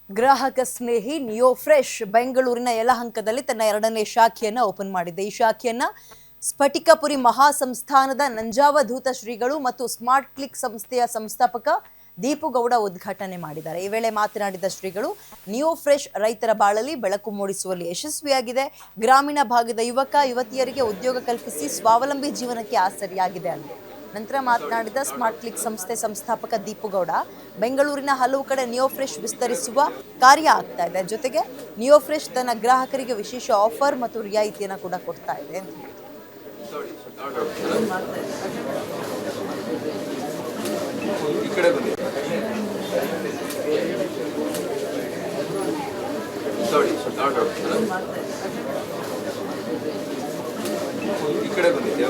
ಗ್ರಾಹಕ ಸ್ನೇಹಿ neo fresh ಬೆಂಗಳೂರಿನ ಯಲಹಂಕದಲ್ಲಿ ತನ್ನ 2ನೇ ಶಾಖೆಯನ್ನು ಓಪನ್ ಮಾಡಿದೆ. ಈ ಶಾಖೆಯನ್ನು ಸ್ಫಟಿಕಪುರಿ ಮಹಾಸಂಸ್ಥಾನದ ನಂಜಾವಧೂತ ಶ್ರೀಗಳು ಮತ್ತು ಸ್ಮಾರ್ಟ್ ಕ್ಲಿಕ್ ಸಂಸ್ಥೆಯ ಸಂಸ್ಥಾಪಕ ದೀಪುಗೌಡ ಉದ್ಘಾಟನೆ ಮಾಡಿದ್ದಾರೆ. ಈ ವೇಳೆ ಮಾತನಾಡಿದ ಶ್ರೀಗಳು, ನಿಯೋ ಫ್ರೆಶ್ ರೈತರ ಬಾಳಲ್ಲಿ ಬೆಳಕು ಮೂಡಿಸುವಲ್ಲಿ ಯಶಸ್ವಿಯಾಗಿದೆ. ಗ್ರಾಮೀಣ ಭಾಗದ ಯುವಕ ಯುವತಿಯರಿಗೆ ಉದ್ಯೋಗ ಕಲ್ಪಿಸಿ ಸ್ವಾವಲಂಬಿ ಜೀವನಕ್ಕೆ ಆಸರಿಯಾಗಿದೆ ಅಂದರು. ನಂತರ ಮಾತನಾಡಿದ ಸ್ಮಾರ್ಟ್ ಕ್ಲಿಕ್ ಸಂಸ್ಥೆ ಸಂಸ್ಥಾಪಕ ದೀಪುಗೌಡ, ಬೆಂಗಳೂರಿನ ಹಲವು ಕಡೆ ನಿಯೋ ಫ್ರೆಶ್ ವಿಸ್ತರಿಸುವ ಕಾರ್ಯ ಆಗ್ತಾ ಇದೆ. ಜೊತೆಗೆ ನಿಯೋ ಫ್ರೆಶ್ ತನ್ನ ಗ್ರಾಹಕರಿಗೆ ವಿಶೇಷ ಆಫರ್ ಮತ್ತು ರಿಯಾಯಿತಿಯನ್ನು ಕೂಡ ಕೊಡ್ತಾ ಇದೆ ಅಂತ ಈ ಕಡೆ ಬಂದಿದ್ದೆ.